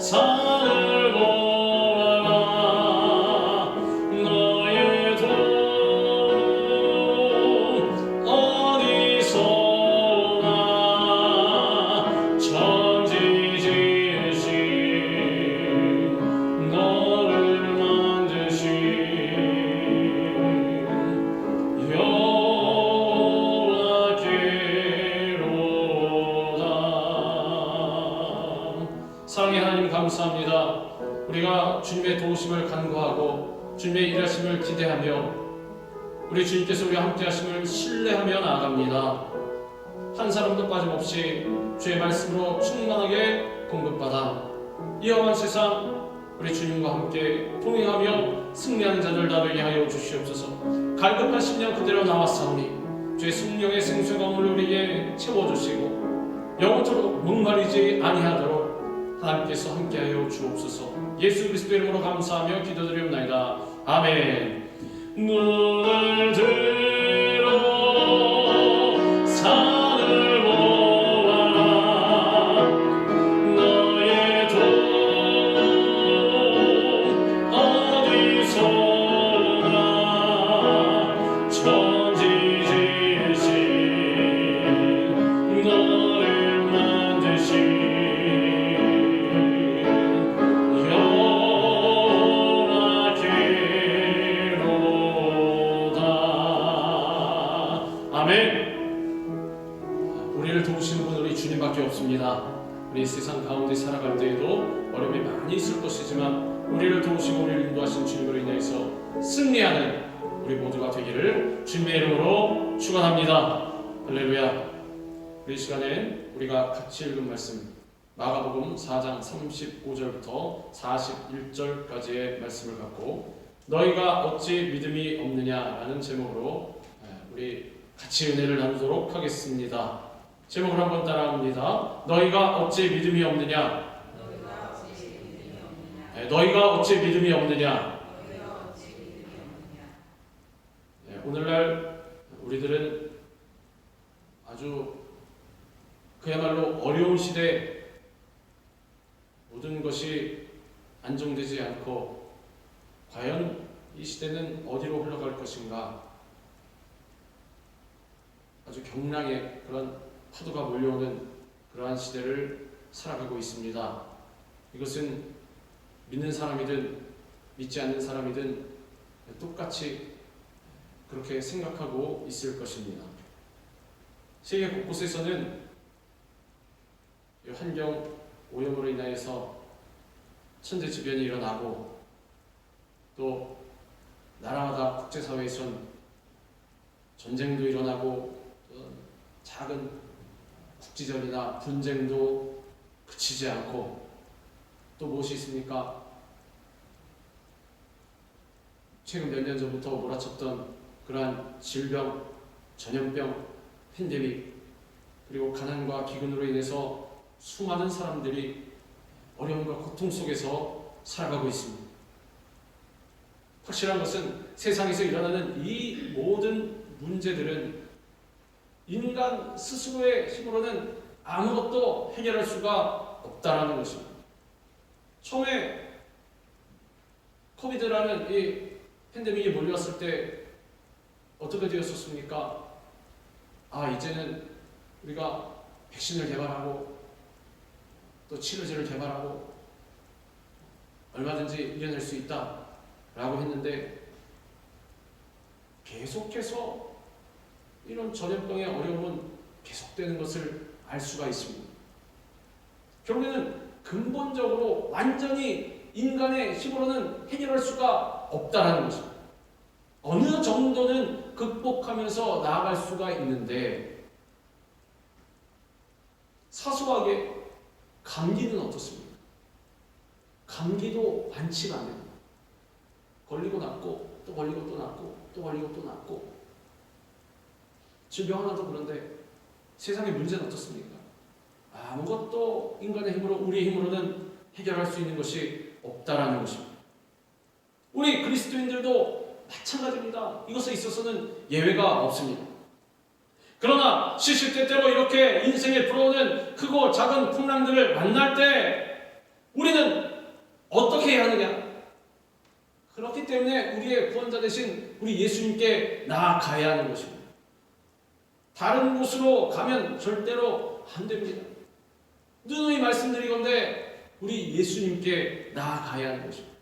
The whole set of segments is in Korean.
산을 보아라. 너의 돈 어디서 오나. 천지 지으신 너를 만드신 여호와께로다. 사랑의 하나님, 감사합니다. 우리가 주님의 도우심을 간구하고 주님의 일하심을 기대하며 우리 주님께서 우리와 함께 하심을 신뢰하며 나아갑니다. 한 사람도 빠짐없이 주의 말씀으로 충만하게 공급받아 이 험한 세상 우리 주님과 함께 동행하며 승리하는 자들 다 되게 하여 주시옵소서. 갈급한 심령 그대로 나왔사오니 주의 성령의 생수감을 우리에게 채워주시고 영원토록 목마르지 아니하도록 하나님께서 함께하여 주옵소서. 예수 그리스도의 이름으로 감사하며 기도드리옵나이다. 아멘. 눈을 들어 산을 보아라. 너의 돈 어디서 오나. 천지 지으신 너를 만드신 우리를 도우시는 분은 우리 주님밖에 없습니다. 우리 세상 가운데 살아갈 때에도 어려움이 많이 있을 것이지만 우리를 도우시고 우리를 인도하신 주님으로 인해서 승리하는 우리 모두가 되기를 주님의 이름으로 축원합니다. 할렐루야. 우리 시간엔 우리가 같이 읽은 말씀 마가복음 4장 35절부터 41절까지의 말씀을 갖고 너희가 어찌 믿음이 없느냐라는 제목으로 우리 같이 은혜를 나누도록 하겠습니다. 제목을 한번 따라합니다. 너희가 어찌 믿음이 없느냐? 너희가 어찌 믿음이 없느냐? 오늘날 우리들은 아주 그야말로 어려운 시대, 모든 것이 안정되지 않고 과연 이 시대는 어디로 흘러갈 것인가, 아주 경랑의 그런 파도가 몰려오는 그러한 시대를 살아가고 있습니다. 이것은 믿는 사람이든 믿지 않는 사람이든 똑같이 그렇게 생각하고 있을 것입니다. 세계 곳곳에서는 환경 오염으로 인하여서 천재지변이 일어나고 또 나라마다 국제사회에선 전쟁도 일어나고 작은 국지전이나 분쟁도 그치지 않고 또 무엇이 있습니까? 최근 몇 년 전부터 몰아쳤던 그러한 질병, 전염병, 팬데믹, 그리고 가난과 기근으로 인해서 수많은 사람들이 어려움과 고통 속에서 살아가고 있습니다. 확실한 것은 세상에서 일어나는 이 모든 문제들은 인간 스스로의 힘으로는 아무것도 해결할 수가 없다라는 것입니다. 처음에 코비드라는 이 팬데믹이 몰려왔을 때 어떻게 되었었습니까? 이제는 우리가 백신을 개발하고 또 치료제를 개발하고 얼마든지 이겨낼 수 있다라고 했는데 계속해서 이런 전염병의 어려움은 계속되는 것을 알 수가 있습니다. 결국에는 근본적으로 완전히 인간의 힘으로는 해결할 수가 없다라는 것입니다. 어느 정도는 극복하면서 나아갈 수가 있는데 사소하게 감기는 어떻습니까? 감기도 완치가 안 됩니다. 걸리고 낫고 또 걸리고 또 낫고 또 걸리고 또 낫고 질병 하나도 그런데 세상의 문제는 어떻습니까? 아무것도 인간의 힘으로 우리의 힘으로는 해결할 수 있는 것이 없다라는 것입니다. 우리 그리스도인들도 마찬가지입니다. 이것에 있어서는 예외가 없습니다. 그러나 시시때때로 이렇게 인생에 불어오는 크고 작은 풍랑들을 만날 때 우리는 어떻게 해야 하느냐? 그렇기 때문에 우리의 구원자 되신 우리 예수님께 나아가야 하는 것입니다. 다른 곳으로 가면 절대로 안 됩니다. 누누이 말씀드리건대 우리 예수님께 나아가야 하는 것입니다.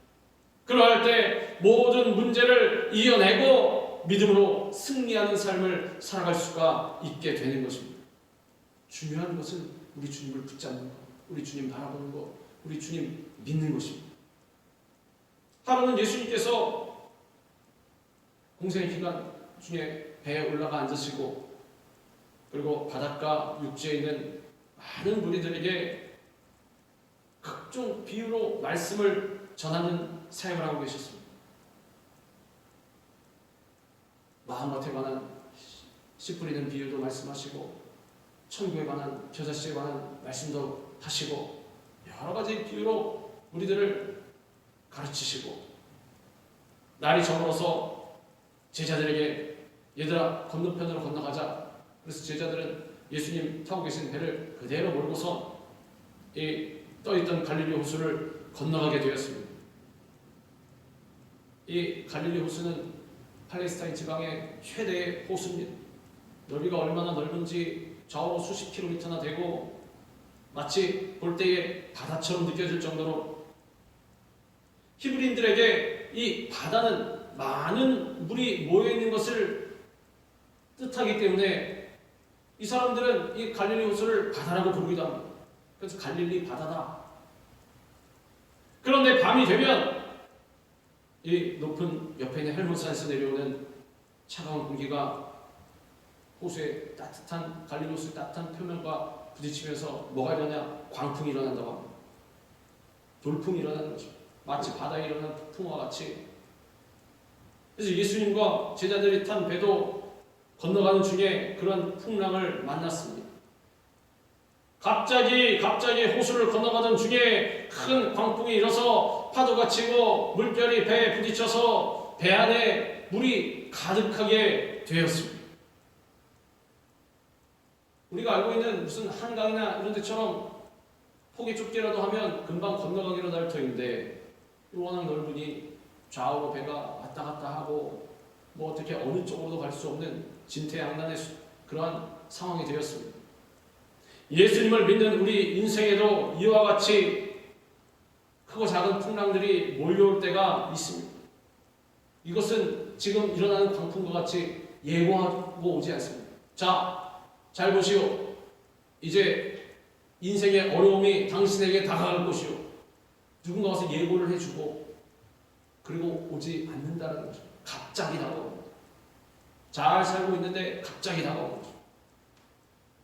그러할 때 모든 문제를 이겨내고 믿음으로 승리하는 삶을 살아갈 수가 있게 되는 것입니다. 중요한 것은 우리 주님을 붙잡는 것, 우리 주님 바라보는 것, 우리 주님 믿는 것입니다. 하루는 예수님께서 공생의 기간 중에 배에 올라가 앉으시고 그리고 바닷가 육지에 있는 많은 무리들에게 각종 비유로 말씀을 전하는 사역을 하고 계셨습니다. 마음밭에 관한 씨 뿌리는 비유도 말씀하시고 천국에 관한 겨자씨에 관한 말씀도 하시고 여러 가지 비유로 우리들을 가르치시고 날이 저물어서 제자들에게 얘들아 건너편으로 건너가자. 그래서 제자들은 예수님 타고 계신 배를 그대로 몰고서 이 떠있던 갈릴리 호수를 건너가게 되었습니다. 이 갈릴리 호수는 팔레스타인 지방의 최대의 호수입니다. 넓이가 얼마나 넓은지 좌우로 수십 킬로미터나 되고 마치 볼 때의 바다처럼 느껴질 정도로 히브리인들에게 이 바다는 많은 물이 모여있는 것을 뜻하기 때문에 이 사람들은 이 갈릴리 호수를 바다라고 부르기도 합니다. 그래서 갈릴리 바다다. 그런데 밤이 되면 이 높은 옆에 있는 헬몬산에서 내려오는 차가운 공기가 호수의 따뜻한 갈릴리 호수의 따뜻한 표면과 부딪히면서 뭐가 일어나냐? 광풍이 일어난다고 합니다. 돌풍이 일어나는 거죠. 마치 바다에 일어나는 폭풍과 같이. 그래서 예수님과 제자들이 탄 배도 건너가는 중에 그런 풍랑을 만났습니다. 갑자기 호수를 건너가던 중에 큰 광풍이 일어서 파도가 치고 물결이 배에 부딪혀서 배 안에 물이 가득하게 되었습니다. 우리가 알고 있는 무슨 한강이나 이런 데처럼 폭이 좁게라도 하면 금방 건너가기로 날 터인데 워낙 넓으니 좌우로 배가 왔다 갔다 하고 뭐 어떻게 어느 쪽으로도 갈 수 없는 진퇴양난의 그러한 상황이 되었습니다. 예수님을 믿는 우리 인생에도 이와 같이 크고 작은 풍랑들이 몰려올 때가 있습니다. 이것은 지금 일어나는 광풍과 같이 예고하고 오지 않습니다. 자, 잘 보시오. 이제 인생의 어려움이 당신에게 다가갈 것이오. 누군가 와서 예고를 해주고 그리고 오지 않는다는 거죠. 갑자기 다가옵니다. 잘 살고 있는데 갑자기 다가옵니다.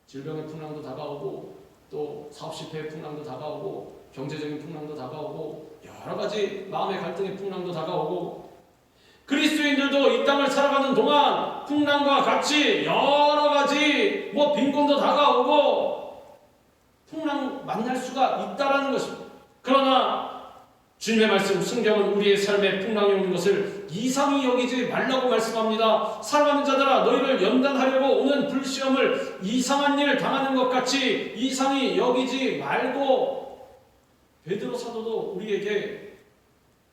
질병의 풍랑도 다가오고 또 사업 실패의 풍랑도 다가오고 경제적인 풍랑도 다가오고 여러 가지 마음의 갈등의 풍랑도 다가오고 그리스도인들도 이 땅을 살아가는 동안 풍랑과 같이 여러 가지 빈곤도 다가오고 풍랑 만날 수가 있다라는 것입니다. 그러나 주님의 말씀 성경은 우리의 삶에 풍랑이 오는 것을 이상히 여기지 말라고 말씀합니다. 사랑하는 자들아 너희를 연단하려고 오는 불시험을 이상한 일 당하는 것 같이 이상히 여기지 말고 베드로 사도도 우리에게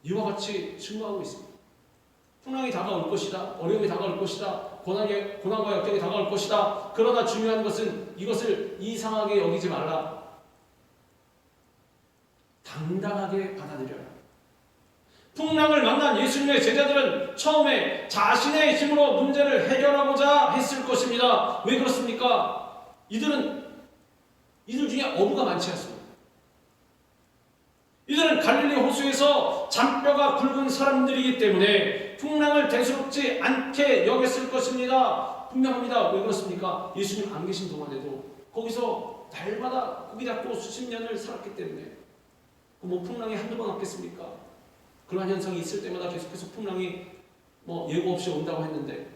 이와 같이 증거하고 있습니다. 풍랑이 다가올 것이다. 어려움이 다가올 것이다. 고난과 역경이 다가올 것이다. 그러나 중요한 것은 이것을 이상하게 여기지 말라. 당당하게 받아들여라. 풍랑을 만난 예수님의 제자들은 처음에 자신의 힘으로 문제를 해결하고자 했을 것입니다. 왜 그렇습니까? 이들 중에 어부가 많지 않습니다. 이들은 갈릴리 호수에서 잔뼈가 굵은 사람들이기 때문에 풍랑을 대수롭지 않게 여겼을 것입니다. 분명합니다. 왜 그렇습니까? 예수님 안 계신 동안에도 거기서 날마다 고기 잡고 수십 년을 살았기 때문에 풍랑이 한두 번 왔겠습니까? 그러한 현상이 있을 때마다 계속해서 풍랑이 예고 없이 온다고 했는데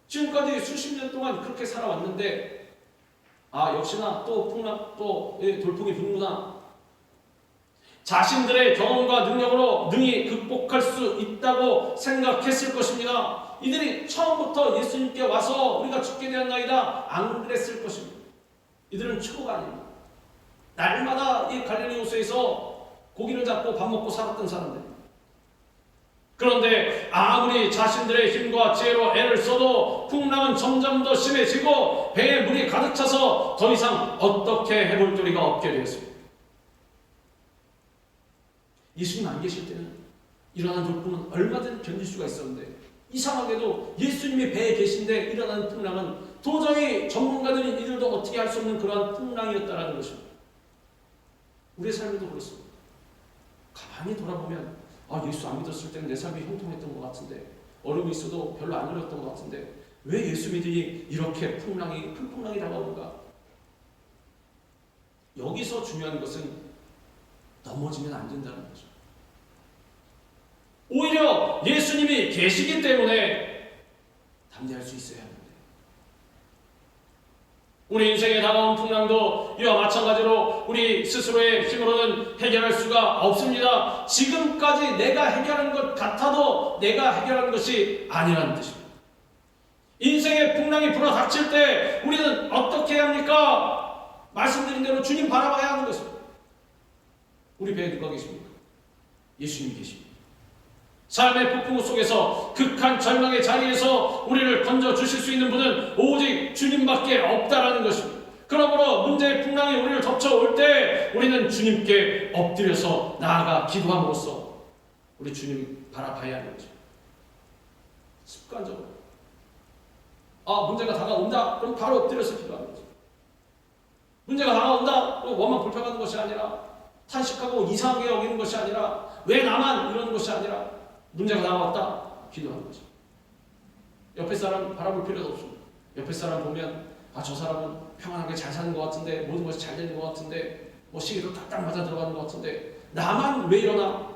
지금까지 수십 년 동안 그렇게 살아왔는데 역시나 또 풍랑 또 돌풍이 부는구나. 자신들의 경험과 능력으로 능히 극복할 수 있다고 생각했을 것입니다. 이들이 처음부터 예수님께 와서 우리가 죽게 되었나이다 안 그랬을 것입니다. 이들은 초보가 아닙니다. 날마다 이 갈릴리 호수에서 고기를 잡고 밥 먹고 살았던 사람들. 그런데 아무리 자신들의 힘과 지혜로 애를 써도 풍랑은 점점 더 심해지고 배에 물이 가득 차서 더 이상 어떻게 해볼 도리가 없게 되었습니다. 예수님 안 계실 때는 일어나는 돌풍은 얼마든 견딜 수가 있었는데 이상하게도 예수님이 배에 계신데 일어나는 풍랑은 도저히 전문가들인 이들도 어떻게 할 수 없는 그러한 풍랑이었다는 것입니다. 우리의 삶도 그렇습니다. 가만히 돌아보면 예수 안 믿었을 때는 내 삶이 형통했던 것 같은데 어려움이 있어도 별로 안 어려웠던 것 같은데 왜 예수 믿으니 이렇게 큰 풍랑이 다가오는가? 여기서 중요한 것은 넘어지면 안 된다는 거죠. 오히려 예수님이 계시기 때문에 담대할 수 있어야 하는데 우리 인생에 다가온 풍랑도 이와 마찬가지로 우리 스스로의 힘으로는 해결할 수가 없습니다. 지금까지 내가 해결한 것 같아도 내가 해결한 것이 아니라는 뜻입니다. 인생의 풍랑이 불어닥칠 때 우리는 어떻게 해야 합니까? 말씀드린 대로 주님 바라봐야 하는 것입니다. 우리 배에 누가 계십니까? 예수님이 계십니다. 삶의 폭풍 속에서 극한 절망의 자리에서 우리를 건져주실 수 있는 분은 오직 주님밖에 없다라는 것입니다. 그러므로 문제의 풍랑이 우리를 덮쳐올 때 우리는 주님께 엎드려서 나아가 기도함으로써 우리 주님 바라봐야 하는 거죠. 습관적으로 문제가 다가온다 그럼 바로 엎드려서 기도하는 거죠. 문제가 다가온다 그럼 원망 불평하는 것이 아니라 탄식하고 이상하게 여기는 것이 아니라 왜 나만 이러는 것이 아니라 문제가 다가왔다 기도하는 거죠. 옆에 사람 바라볼 필요도 없습니다. 옆에 사람 보면 저 사람은 평안하게 잘 사는 것 같은데 모든 것이 잘 되는 것 같은데 시기도 딱딱 맞아 들어가는 것 같은데 나만 왜 이러나?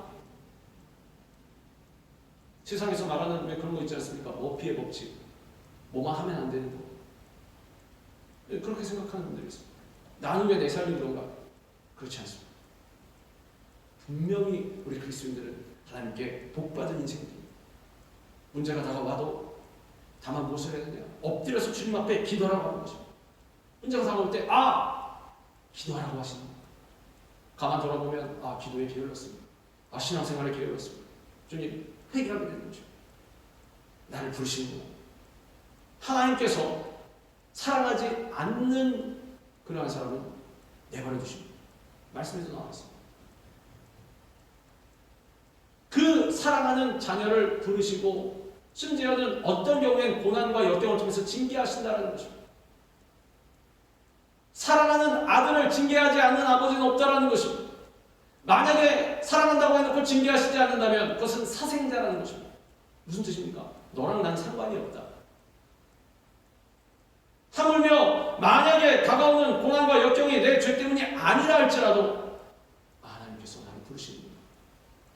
세상에서 말하는 왜 그런 거 있지 않습니까? 머피의 법칙. 뭐만 하면 안 되는 거. 그렇게 생각하는 분들이 있습니다. 나는 왜 내 삶이 그런가? 그렇지 않습니다. 분명히 우리 그리스도인들은 하나님께 복받은 인생입니다. 문제가 다가와도 다만 무엇을 해야 되냐? 엎드려서 주님 앞에 기도하라고 하는 것입니다. 문제가 다가올 때 기도하라고 하시는 거예요. 가만 돌아보면 기도에 게을렀습니다. 신앙생활에 게을렀습니다. 주님 회개하게 되는 거죠. 나를 부르시는 거예요. 하나님께서 사랑하지 않는 그러한 사람은 내버려 두십니다. 말씀에도 나왔습니다. 그 사랑하는 자녀를 부르시고 심지어는 어떤 경우엔 고난과 역경을 통해서 징계하신다는 것입니다. 사랑하는 아들을 징계하지 않는 아버지는 없다라는 것입니다. 만약에 사랑한다고 해놓고 징계하시지 않는다면 그것은 사생자라는 것입니다. 무슨 뜻입니까? 너랑 난 상관이 없다. 하물며 만약에 다가오는 고난과 역경이 내 죄 때문이 아니라 할지라도 하나님께서 나를 부르시는구나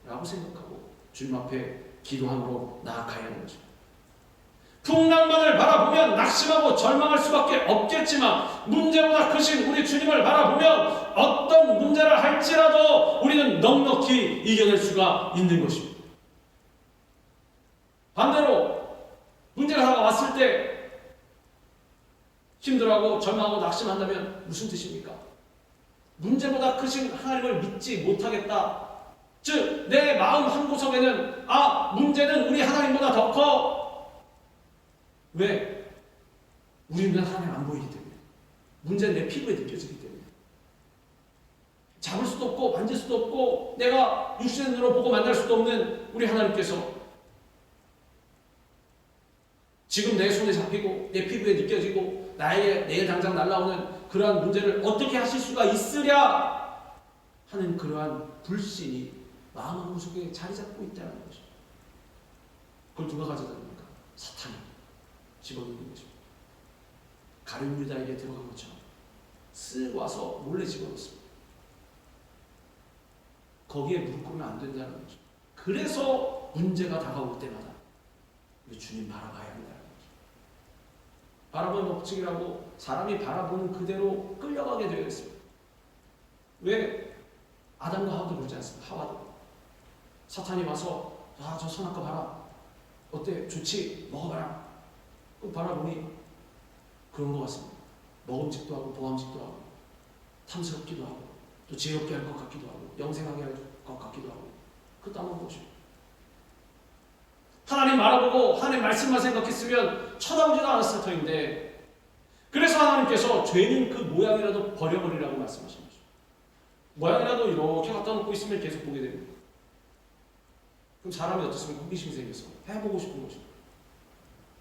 라고 생각하고 주님 앞에 기도함으로 나아가야 하는 거죠. 풍랑만을 바라보면 낙심하고 절망할 수밖에 없겠지만 문제보다 크신 우리 주님을 바라보면 어떤 문제를 할지라도 우리는 넉넉히 이겨낼 수가 있는 것입니다. 반대로 문제가 다가왔을 때 힘들어하고 절망하고 낙심한다면 무슨 뜻입니까? 문제보다 크신 하나님을 믿지 못하겠다. 즉 내 마음 한구석에는 문제는 우리 하나님보다 더 커. 왜? 우리 눈에 하나님 안 보이기 때문에. 문제는 내 피부에 느껴지기 때문에. 잡을 수도 없고 만질 수도 없고 내가 육신의 눈으로 보고 만날 수도 없는 우리 하나님께서 지금 내 손에 잡히고 내 피부에 느껴지고 나에게 내일 당장 날아오는 그러한 문제를 어떻게 하실 수가 있으랴 하는 그러한 불신이 마음 한구석에 자리 잡고 있다는 것이죠. 그걸 누가 가져다닙니까? 사탄이 집어넣는 것입니다. 가룟 유다에게 들어간 것처럼 쓱 와서 몰래 집어넣습니다. 거기에 무릎 꿇으면 안 된다는 거죠. 그래서 문제가 다가올 때마다 우리 주님 바라봐야 한다는 거죠. 바라보는 법칙이라고 사람이 바라보는 그대로 끌려가게 되어 있습니다. 왜? 아담과 하와도 그러지 않습니까? 하와도 사탄이 와서 저 선악과 봐라. 어때? 좋지? 먹어봐라. 바라보니 그런 것 같습니다. 먹음직도 하고 보암직도 하고 탐스럽기도 하고 또 지혜롭게 할 것 같기도 하고 영생하게 할 그것도 한번 보십시오. 하나님 바라보고 하나님 말씀만 생각했으면 쳐다보지도 않았을 터인데, 그래서 하나님께서 죄는 그 모양이라도 버려버리라고 말씀하신 거죠. 모양이라도 이렇게 갖다 놓고 있으면 계속 보게 됩니다. 그럼 사람이 어떻습니까? 호기심이 생겨서 해보고 싶은 거죠.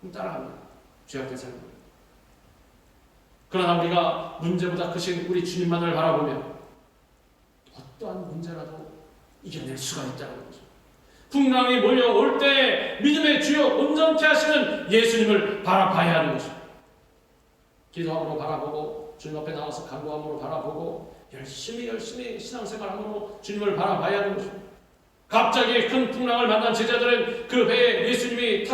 그럼 따라합니다. 죄악된 삶을. 그러나 우리가 문제보다 크신 우리 주님만을 바라보면 어떠한 문제라도 이겨낼 수가 있다는 거죠. 풍랑이 몰려올 때 믿음의 주요 온전케 하시는 예수님을 바라봐야 하는 것입니다. 기도함으로 바라보고 주님 앞에 나와서 간구함으로 바라보고 열심히 신앙생활함으로 주님을 바라봐야 하는 것입니다. 갑자기 큰 풍랑을 만난 제자들은 그 배에 예수님이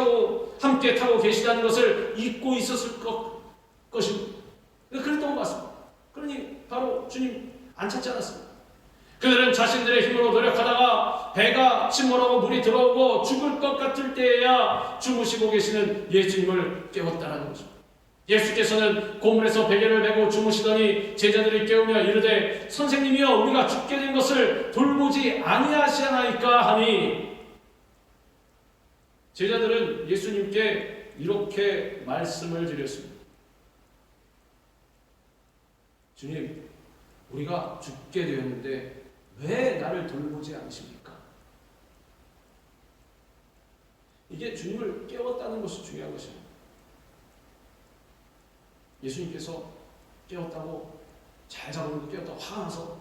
함께 타고 계시다는 것을 잊고 있었을 것입니다. 그랬던 것 같습니다. 그러니 바로 주님 안 찾지 않았습니다. 그들은 자신들의 힘으로 노력하다가 배가 침몰하고 물이 들어오고 죽을 것 같을 때에야 주무시고 계시는 예수님을 깨웠다는 것입니다. 예수께서는 고물에서 베개를 메고 주무시더니 제자들이 깨우며 이르되 선생님이여 우리가 죽게 된 것을 돌보지 아니하시나이까 하니, 제자들은 예수님께 이렇게 말씀을 드렸습니다. 주님, 우리가 죽게 되었는데 왜 나를 돌보지 않으십니까? 이게 주님을 깨웠다는 것이 중요한 것입니다. 예수님께서 깨웠다고, 잘 잡아놓고 깨웠다고 화가 나서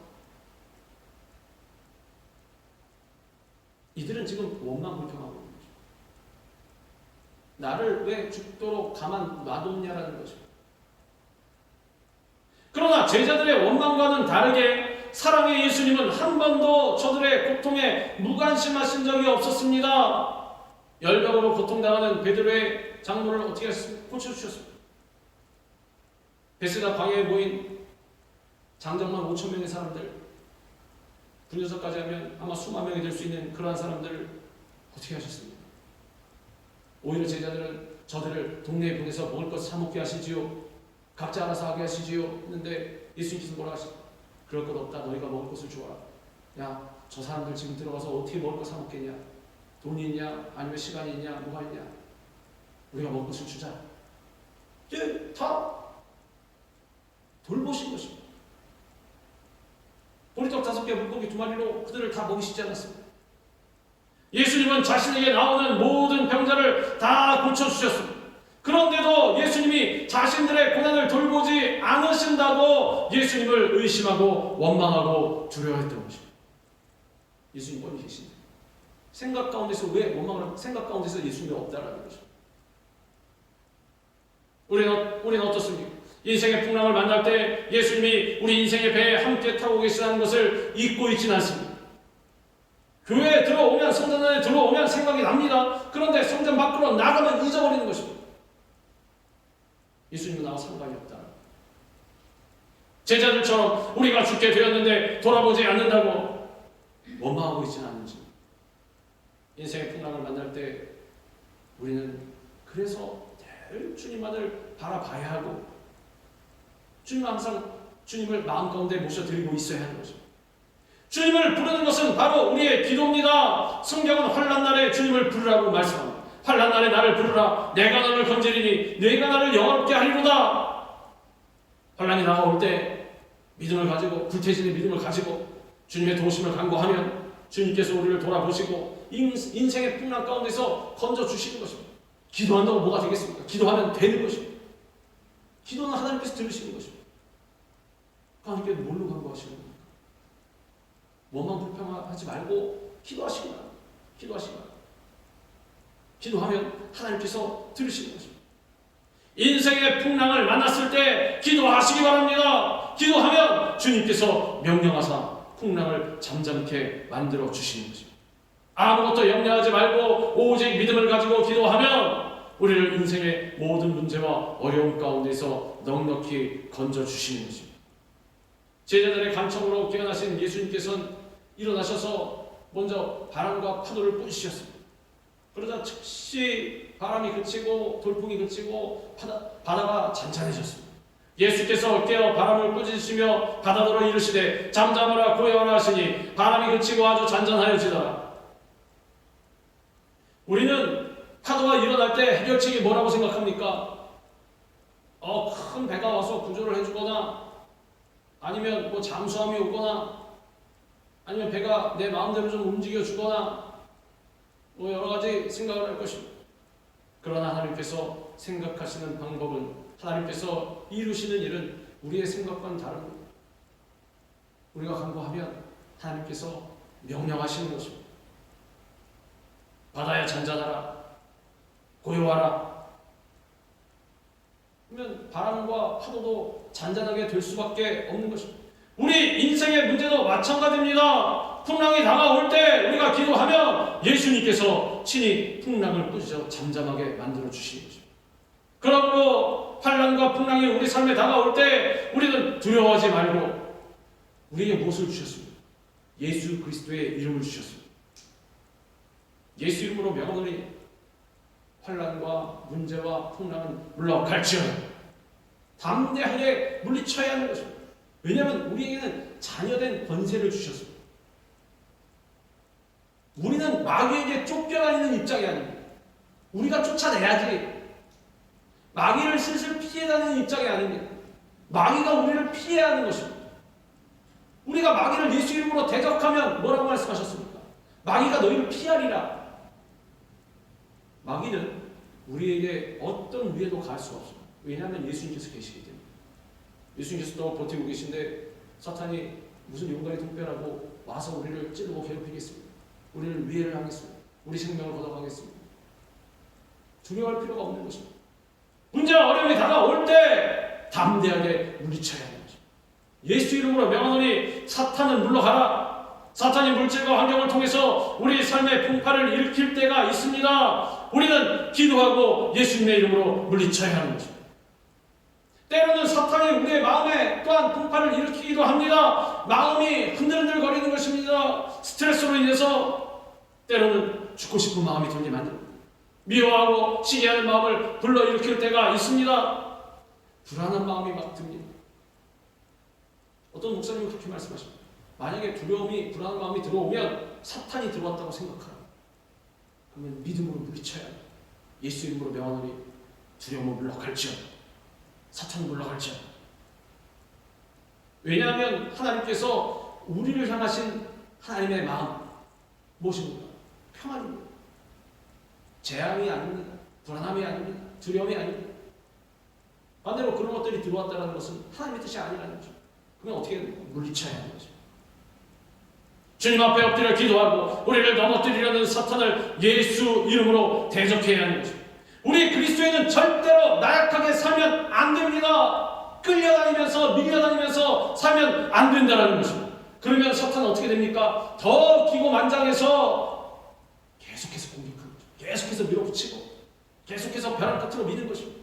이들은 지금 원망불평하고 있는 거죠. 나를 왜 죽도록 가만 놔뒀냐라는 거죠. 그러나 제자들의 원망과는 다르게 사랑의 예수님은 한 번도 저들의 고통에 무관심하신 적이 없었습니다. 열병으로 고통당하는 베드로의 장모를 어떻게 하셨습니까? 고쳐주셨습니다. 베세다 광야에 모인 장정만 5,000명의 사람들, 분여서까지 하면 아마 수만 명이 될 수 있는 그러한 사람들을 어떻게 하셨습니까? 오히려 제자들은 저들을 동네에 보내서 먹을 것 사 먹게 하시지요, 각자 알아서 하게 하시지요 했는데 예수님께서 뭐라 하십니까? 그럴 것 없다. 너희가 먹을 것을 주어라. 야, 저 사람들 지금 들어가서 어떻게 먹을 것 사 먹겠냐? 돈이 있냐? 아니면 시간이 있냐? 뭐가 있냐? 우리가 먹을 것을 주자. 이제 다 돌보신 것입니다. 보리떡 5개, 물고기 2마리로 그들을 다 먹이시지 않았습니다. 예수님은 자신에게 나오는 모든 병자를 다 고쳐주셨습니다. 그런데도 예수님이 자신들의 고난을 돌보지 않으신다고 예수님을 의심하고 원망하고 두려워했던 것입니다. 예수님 뻔히 계신데 생각 가운데서 왜 원망을 하고 생각 가운데서 예수님이 없다라는 것입니다. 우리는 어떻습니까? 인생의 풍랑을 만날 때 예수님이 우리 인생의 배에 함께 타고 계시다는 것을 잊고 있지는 않습니다. 교회에 들어오면, 성전 안에 들어오면 생각이 납니다. 그런데 성전 밖으로 나가면 잊어버리는 것입니다. 예수님은 나와 상관이 없다. 제자들처럼 우리가 죽게 되었는데 돌아보지 않는다고 원망하고 있지는 않는지, 인생의 풍랑을 만날 때 우리는 그래서 늘 주님만을 바라봐야 하고 주님은 항상 주님을 마음 가운데 모셔드리고 있어야 하는 것입니다. 주님을 부르는 것은 바로 우리의 기도입니다. 성경은 환난 날에 주님을 부르라고 말씀합니다. 환난 날에 나를 부르라. 내가 너를 건지리니 내가 나를 영화롭게 하리로다. 환난이 다가올 때 믿음을 가지고, 불태지는 믿음을 가지고 주님의 도우심을 간구하면 주님께서 우리를 돌아보시고 인생의 풍랑 가운데서 건져주시는 것입니다. 기도한다고 뭐가 되겠습니까? 기도하면 되는 것입니다. 기도는 하나님께서 들으시는 것입니다. 하나님께서 뭘로 간구하시는 겁니까? 원망 불평하지 말고 기도하시기 바랍니다. 기도하시기 바랍니다. 기도하면 하나님께서 들으시는 것입니다. 인생의 풍랑을 만났을 때 기도하시기 바랍니다. 기도하면 주님께서 명령하사 풍랑을 잠잠케 만들어 주시는 것입니다. 아무것도 염려하지 말고 오직 믿음을 가지고 기도하면 우리를 인생의 모든 문제와 어려움 가운데서 넉넉히 건져 주시는 것입니다. 제자들의 간청으로 깨어나신 예수님께서는 일어나셔서 먼저 바람과 파도를 뿌리셨습니다. 그러자 즉시 바람이 그치고 돌풍이 그치고 바다가 잔잔해졌습니다. 예수께서 깨어 바람을 꾸짖으시며 바다더러 이르시되 잠잠하라 고요하라 하시니 바람이 그치고 아주 잔잔하여지더라. 우리는 파도가 일어날 때 해결책이 뭐라고 생각합니까? 큰 배가 와서 구조를 해주거나, 아니면 뭐 잠수함이 오거나, 아니면 배가 내 마음대로 좀 움직여주거나, 뭐 여러 가지 생각을 할 것입니다. 그러나 하나님께서 생각하시는 방법은, 하나님께서 이루시는 일은 우리의 생각과는 다릅니다. 우리가 간구하면 하나님께서 명령하시는 것입니다. 바다야 잔잔하라, 고요하라. 그러면 바람과 파도도 잔잔하게 될 수밖에 없는 것입니다. 우리 인생의 문제도 마찬가지입니다. 풍랑이 다가올 때 우리가 기도하면 예수님께서 친히 풍랑을 꾸짖어 잠잠하게 만들어 주시는 것입니다. 그러므로 환난과 풍랑이 우리 삶에 다가올 때 우리는 두려워하지 말고 우리에게 무엇을 주셨습니까? 예수 그리스도의 이름을 주셨습니다. 예수 이름으로 명하노니 환난과 문제와 풍랑은 물러갈지어다. 담대하게 물리쳐야 하는 것입니다. 왜냐하면 우리에게는 자녀된 권세를 주셨습니다. 우리는 마귀에게 쫓겨다니는 입장이 아닙니다. 우리가 쫓아내야지. 마귀를 슬슬 피해다니는 입장이 아닙니다. 마귀가 우리를 피해야 하는 것입니다. 우리가 마귀를 예수 이름으로 대적하면 뭐라고 말씀하셨습니까? 마귀가 너희를 피하리라. 마귀는 우리에게 어떤 위에도 갈 수가 없습니다. 왜냐하면 예수님께서 계시기 때문에. 예수님께서 또 버티고 계신데 사탄이 무슨 용감이 특별하고 와서 우리를 찌르고 괴롭히겠습니다. 우리를 위해를 하겠습니다. 우리 생명을 걷어가겠습니다. 두려워할 필요가 없는 것입니다. 문제와 어려움이 다가올 때 담대하게 물리쳐야 하는 것입니다. 예수 이름으로 명하노니 사탄은 물러가라. 사탄이 물질과 환경을 통해서 우리 삶의 풍파를 일으킬 때가 있습니다. 우리는 기도하고 예수님의 이름으로 물리쳐야 하는 것입니다. 때로는 사탄이 우리의 마음에 또한 풍파를 일으키기도 합니다. 마음이 흔들흔들거리는 것입니다. 스트레스로 인해서 때로는 죽고 싶은 마음이 들게 만듭니다. 미워하고 시기하는 마음을 불러일으킬 때가 있습니다. 불안한 마음이 막 듭니다. 어떤 목사님은 그렇게 말씀하십니다. 만약에 두려움이, 불안한 마음이 들어오면 사탄이 들어왔다고 생각하라. 그러면 믿음으로 물리쳐야 합니다. 예수 이름으로 명하노니 두려움은 물러갈지어다. 사탄은 물러갈지어다. 왜냐하면 하나님께서 우리를 향하신 하나님의 마음 무엇입니까? 평안입니다. 재앙이 아닙니다. 불안함이 아닙니다. 두려움이 아닙니다. 반대로 그런 것들이 들어왔다는 것은 하나님의 뜻이 아니라는 거죠. 그러면 어떻게 물리쳐야 하는 거죠. 주님 앞에 엎드려 기도하고 우리를 넘어뜨리려는 사탄을 예수 이름으로 대적해야 하는 것입니다. 우리 그리스도인은 절대로 나약하게 살면 안 됩니다. 끌려다니면서 밀려다니면서 살면 안 된다는 것입니다. 그러면 사탄은 어떻게 됩니까? 더 기고만장해서 계속해서 공격하는 거죠. 계속해서 밀어붙이고 계속해서 벼랑 끝으로 미는 것입니다.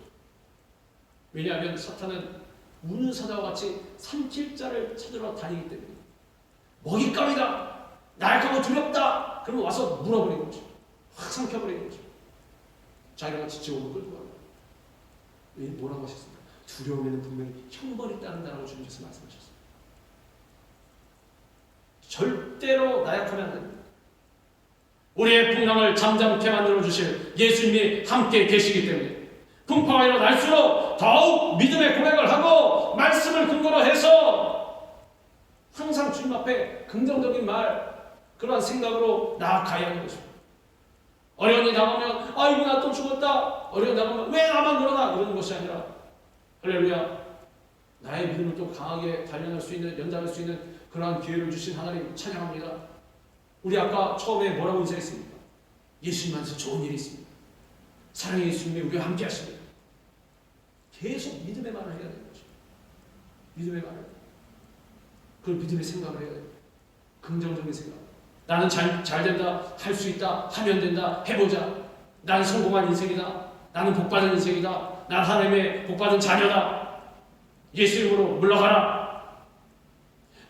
왜냐하면 사탄은 우는 사자와 같이 삼킬자를 찾으러 다니기 때문에 먹잇감이다, 나약하고 두렵다, 그러면 와서 물어버리는 거죠. 확 삼켜버리는 거죠. 자기가 지쳐오고 끌고 가고. 왜 뭐라고 하셨습니까? 두려움에는 분명히 형벌이 따른다라고 주님께서 말씀하셨습니다. 절대로 나약하면 안 됩니다. 우리의 풍랑을 잠잠케 만들어 주실 예수님이 함께 계시기 때문에 풍파가 일어날수록 더욱 믿음의 고백을 하고 말씀을 근거로 해서 항상 주님 앞에 긍정적인 말, 그러한 생각으로 나아가야 하는 것입니다. 어려움이 나가면 아이고 나 또 죽었다, 어려움이 나가면 왜 나만 그러나 이러는 것이 아니라 할렐루야, 나의 믿음을 또 강하게 단련할 수 있는, 연장할 수 있는 그러한 기회를 주신 하나님 찬양합니다. 우리 아까 처음에 뭐라고 인사했습니까? 예수님 안에서 좋은 일이 있습니다. 사랑의 예수님이 우리와 함께 하십니다. 계속 믿음의 말을 해야 되는 거죠. 믿음의 말을. 그 믿음의 생각을 해야 돼요. 긍정적인 생각. 나는 잘 된다, 할 수 있다, 하면 된다, 해보자. 나는 성공한 인생이다. 나는 복받은 인생이다. 난 하나님의 복받은 자녀다. 예수 이름으로 물러가라.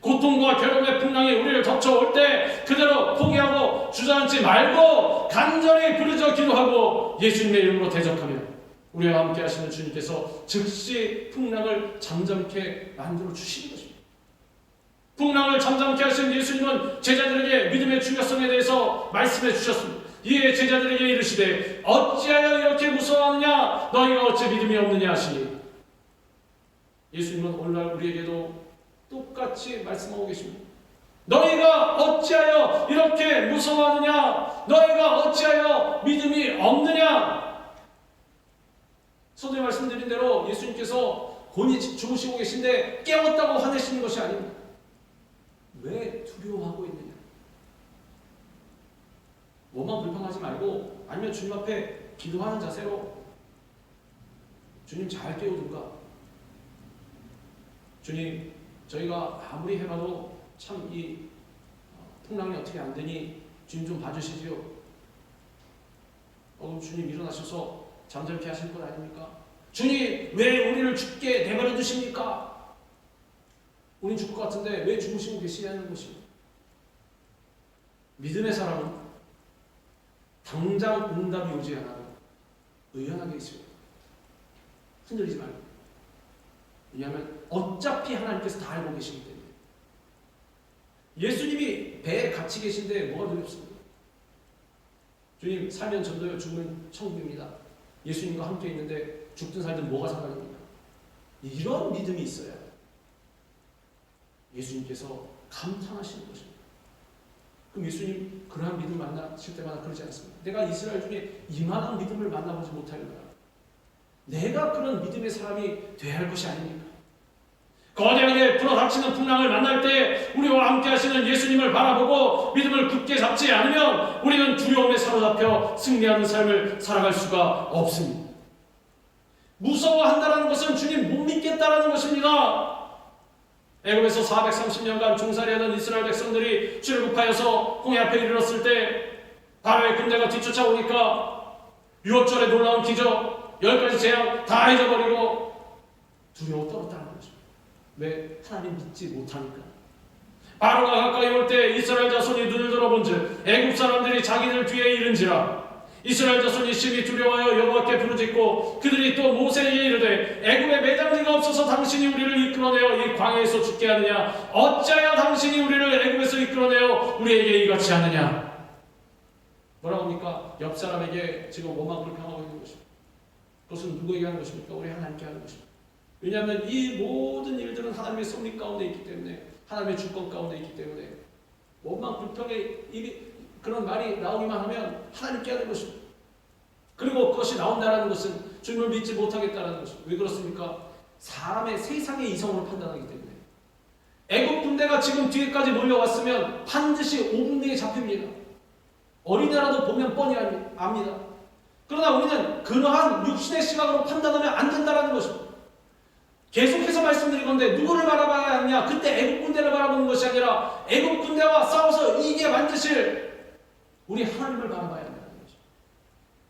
고통과 괴로움의 풍랑이 우리를 덮쳐올 때 그대로 포기하고 주저앉지 말고 간절히 부르짖어 기도하고 예수님의 이름으로 대적하며 우리와 함께 하시는 주님께서 즉시 풍랑을 잠잠케 만들어 주시는 것입니다. 풍랑을 잠잠케 하신 예수님은 제자들에게 믿음의 중요성에 대해서 말씀해 주셨습니다. 이에 제자들에게 이르시되 어찌하여 이렇게 무서워하느냐 너희가 어찌 믿음이 없느냐 하시니, 예수님은 오늘날 우리에게도 똑같이 말씀하고 계십니다. 너희가 어찌하여 이렇게 무서워하느냐, 너희가 어찌하여 믿음이 없느냐. 서두에 말씀드린 대로 예수님께서 곤히 주무시고 계신데 깨웠다고 화내시는 것이 아닙니다. 왜 두려워하고 있느냐? 뭐만 불평하지 말고, 아니면 주님 앞에 기도하는 자세로 주님 잘 깨우든가, 주님 저희가 아무리 해봐도 참 이 풍랑이 어떻게 안 되니 주님 좀 봐주시지요. 그럼 주님 일어나셔서 잠잠케 하실 것 아닙니까? 주님 왜 우리를 죽게 내버려 두십니까? 우린 죽을 것 같은데 왜 주무시고 계시냐는 것입니다. 믿음의 사람은 당장 응답이 오지 않아도 의연하게 있습니다. 흔들리지 말고. 왜냐하면 어차피 하나님께서 다 알고 계시기 때문에. 예수님이 배에 갇히 계신데 뭐가 두렵습니까? 주님 살면 전도요, 죽으면 천국입니다. 예수님과 함께 있는데 죽든 살든 뭐가 상관입니까? 이런 믿음이 있어야 예수님께서 감탄하시는 것입니다. 그럼 예수님 그러한 믿음 만나실 때마다 그러지 않습니다. 내가 이스라엘 중에 이만한 믿음을 만나보지 못하였노라. 내가 그런 믿음의 사람이 되어야 할 것이 아닙니까? 거대하게 불어닥치는 풍랑을 만날 때 우리와 함께 하시는 예수님을 바라보고 믿음을 굳게 잡지 않으면 우리는 두려움에 사로잡혀 승리하는 삶을 살아갈 수가 없습니다. 무서워한다는 것은 주님 못 믿겠다라는 것입니다. 애굽에서 430년간 종살이하던 이스라엘 백성들이 출애굽하여서 홍해 앞에 이르렀을 때 바로의 군대가 뒤쫓아오니까 유월절의 놀라운 기적, 10가지 재앙 다 잊어버리고 두려워 떨었다는 거죠. 왜? 하나님 믿지 못하니까. 바로가 가까이 올 때 이스라엘 자손이 눈을 들어본즉 애굽 사람들이 자기들 뒤에 이른지라. 이스라엘 자손이 심히 두려워하여 여호와께 부르짖고 그들이 또 모세에게 이르되 애굽에 매장지가 없어서 당신이 우리를 이끌어내어 이 광야에서 죽게 하느냐, 어찌하여 당신이 우리를 애굽에서 이끌어내어 우리에게 이같이 하느냐. 뭐라고 합니까? 옆 사람에게 지금 뭐만 불평하고 있는 것입니다. 그것은 누구에게 하는 것입니까? 우리 하나님께 하는 것입니다. 왜냐하면 이 모든 일들은 하나님의 섭리 가운데 있기 때문에, 하나님의 주권 가운데 있기 때문에 뭐만 불평의 그런 말이 나오기만 하면 하나님께 하는 것입니다. 그리고 그것이 나온다는 것은 주님을 믿지 못하겠다는 것입니다. 왜 그렇습니까? 사람의 세상의 이성으로 판단하기 때문에. 애국 군대가 지금 뒤에까지 몰려왔으면 반드시 5분 내에 잡힙니다. 어린애라도 보면 뻔히 압니다. 그러나 우리는 그러한 육신의 시각으로 판단하면 안 된다는 것입니다. 계속해서 말씀드린 건데 누구를 바라봐야 하느냐? 그때 애국 군대를 바라보는 것이 아니라 애국 군대와 싸워서 이기게 만드실 우리 하나님을 바라봐야 한다는 것입니다.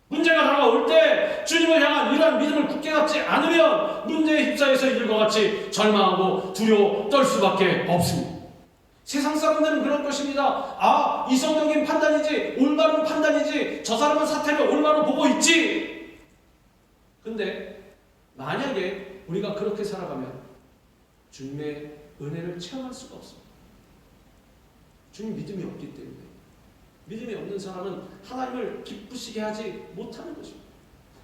문제가 다가올 때 주님을 향한 이러한 믿음을 굳게 갖지 않으면 문제에 휩싸여서 이들과 같이 절망하고 두려워 떨 수밖에 없습니다. 세상 사람들은 그런 것입니다. 아, 이성적인 판단이지, 올바른 판단이지, 저 사람은 사태를 올바로 보고 있지. 근데 만약에 우리가 그렇게 살아가면 주님의 은혜를 체험할 수가 없습니다. 주님 믿음이 없기 때문에. 믿음이 없는 사람은 하나님을 기쁘시게 하지 못하는 것입니다.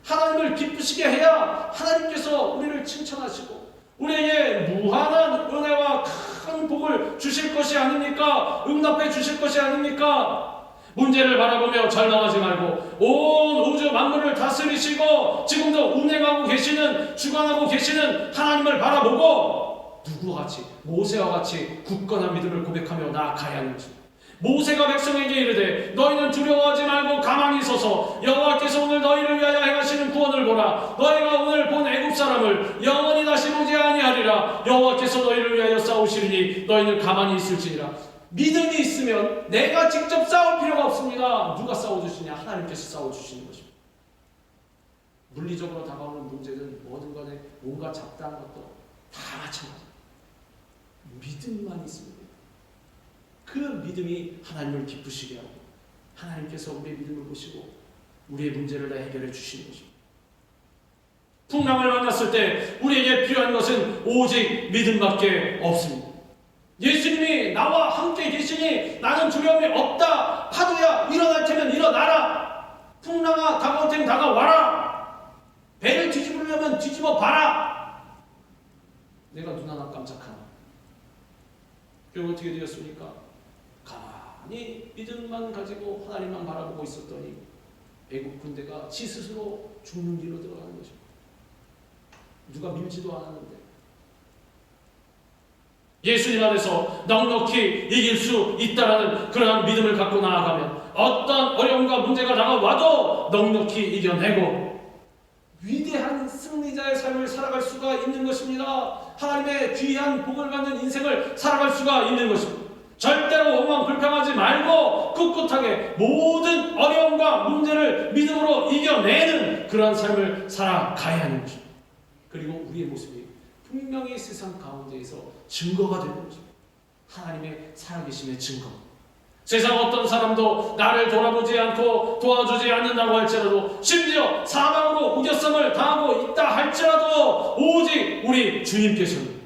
하나님을 기쁘시게 해야 하나님께서 우리를 칭찬하시고 우리에게 무한한 은혜와 큰 복을 주실 것이 아닙니까? 응답해 주실 것이 아닙니까? 문제를 바라보며 절망하지 말고 온 우주 만물을 다스리시고 지금도 운행하고 계시는, 주관하고 계시는 하나님을 바라보고 누구와 같이, 모세와 같이 굳건한 믿음을 고백하며 나아가야 하는 것입니다. 모세가 백성에게 이르되 너희는 두려워하지 말고 가만히 서서 여호와께서 오늘 너희를 위하여 행하시는 구원을 보라. 너희가 오늘 본 애굽 사람을 영원히 다시 보지 아니하리라. 여호와께서 너희를 위하여 싸우시리니 너희는 가만히 있을지니라. 믿음이 있으면 내가 직접 싸울 필요가 없습니다. 누가 싸워주시냐? 하나님께서 싸워주시는 것입니다. 물리적으로 다가오는 문제는 뭐든 간에 뭔가 잡다한 것도 다 마찬가지입니다. 믿음만 있습니다. 그 믿음이 하나님을 기쁘시게 하고 하나님께서 우리의 믿음을 보시고 우리의 문제를 다 해결해 주시는 것입니다. 풍랑을 만났을 때 우리에게 필요한 것은 오직 믿음밖에 없습니다. 예수님이 나와 함께 계시니 나는 두려움이 없다. 파도야 일어날 테면 일어나라. 풍랑아 다가올 테면 다가와라. 배를 뒤집으려면 뒤집어 봐라. 내가 눈 하나 깜짝하나. 결국 어떻게 되었습니까? 가만히 믿음만 가지고 하나님만 바라보고 있었더니 애국 군대가 지 스스로 죽는 길로 들어가는 것입니다. 누가 밀지도 않았는데 예수님 안에서 넉넉히 이길 수 있다라는 그러한 믿음을 갖고 나아가면 어떤 어려움과 문제가 다가와도 넉넉히 이겨내고 위대한 승리자의 삶을 살아갈 수가 있는 것입니다. 하나님의 귀한 복을 받는 인생을 살아갈 수가 있는 것입니다. 절대로 원망 불평하지 말고 꿋꿋하게 모든 어려움과 문제를 믿음으로 이겨내는 그러한 삶을 살아가야 하는 것입니다. 그리고 우리의 모습이 분명히 세상 가운데에서 증거가 되는 것입니다. 하나님의 살아계심의 증거. 세상 어떤 사람도 나를 돌아보지 않고 도와주지 않는다고 할지라도 심지어 사방으로 우겨쌈을 당하고 있다 할지라도 오직 우리 주님께서는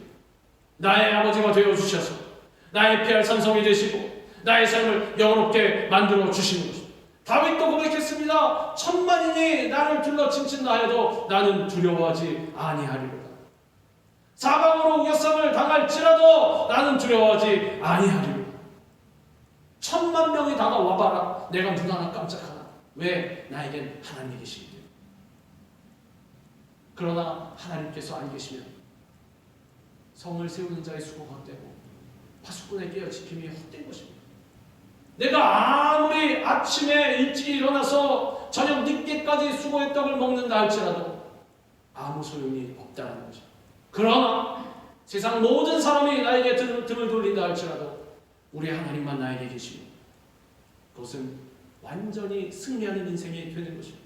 나의 아버지가 되어주셔서 나의 피할 산성이 되시고 나의 삶을 영원롭게 만들어 주시는 것입니다. 다윗도 고백했습니다. 천만인이 나를 둘러 침친다 해도 나는 두려워하지 아니하리로다. 사방으로 우겨쌈을 당할지라도 나는 두려워하지 아니하리로다. 10,000,000명이 다가와봐라. 내가 눈 하나 깜짝하나. 왜? 나에겐 하나님이 계시기 때문에. 그러나 하나님께서 안 계시면 성을 세우는 자의 수고가 헛되고 파수꾼의 깨어 지킴이 헛된 것입니다. 내가 아무리 아침에 일찍 일어나서 저녁 늦게까지 수고의 떡을 먹는다 할지라도 아무 소용이 없다는 거죠. 그러나 세상 모든 사람이 나에게 등을 돌린다 할지라도 우리 하나님만 나에게 계시고 그것은 완전히 승리하는 인생이 되는 것입니다.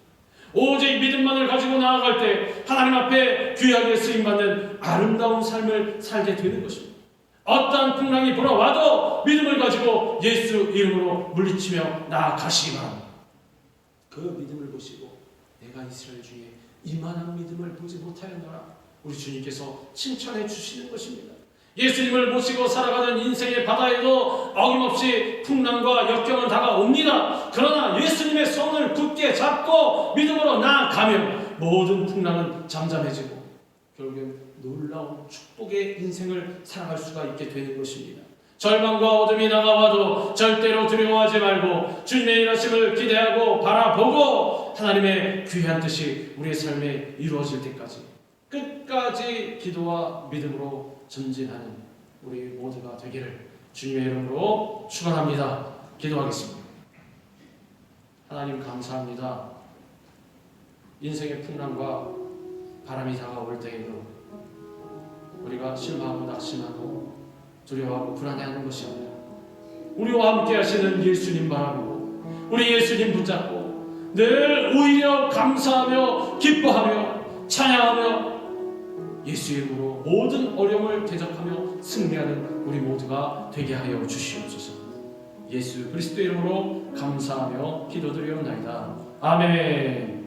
오직 믿음만을 가지고 나아갈 때 하나님 앞에 귀하게 쓰임받는 아름다운 삶을 살게 되는 것입니다. 어떠한 풍랑이 불어와도 믿음을 가지고 예수 이름으로 물리치며 나아가시기 바랍니다. 그 믿음을 보시고 내가 이스라엘 중에 이만한 믿음을 보지 못하였노라 우리 주님께서 칭찬해 주시는 것입니다. 예수님을 모시고 살아가는 인생의 바다에도 어김없이 풍랑과 역경은 다가옵니다. 그러나 예수님의 손을 굳게 잡고 믿음으로 나아가면 모든 풍랑은 잠잠해지고 결국엔 놀라운 축복의 인생을 살아갈 수가 있게 되는 것입니다. 절망과 어둠이 다가와도 절대로 두려워하지 말고 주님의 일하심을 기대하고 바라보고 하나님의 귀한 뜻이 우리의 삶에 이루어질 때까지 끝까지 기도와 믿음으로 전진하는 우리 모두가 되기를 주님의 이름으로 축원합니다. 기도하겠습니다. 하나님 감사합니다. 인생의 풍랑과 바람이 다가올 때에도 우리가 실망하고 낙심하고 두려워하고 불안해하는 것이 아니라 우리와 함께 하시는 예수님 바라보고 우리 예수님 붙잡고 늘 오히려 감사하며 기뻐하며 찬양하며 예수 이름으로 모든 어려움을 대적하며 승리하는 우리 모두가 되게 하여 주시옵소서. 예수 그리스도 이름으로 감사하며 기도드리옵나이다. 아멘.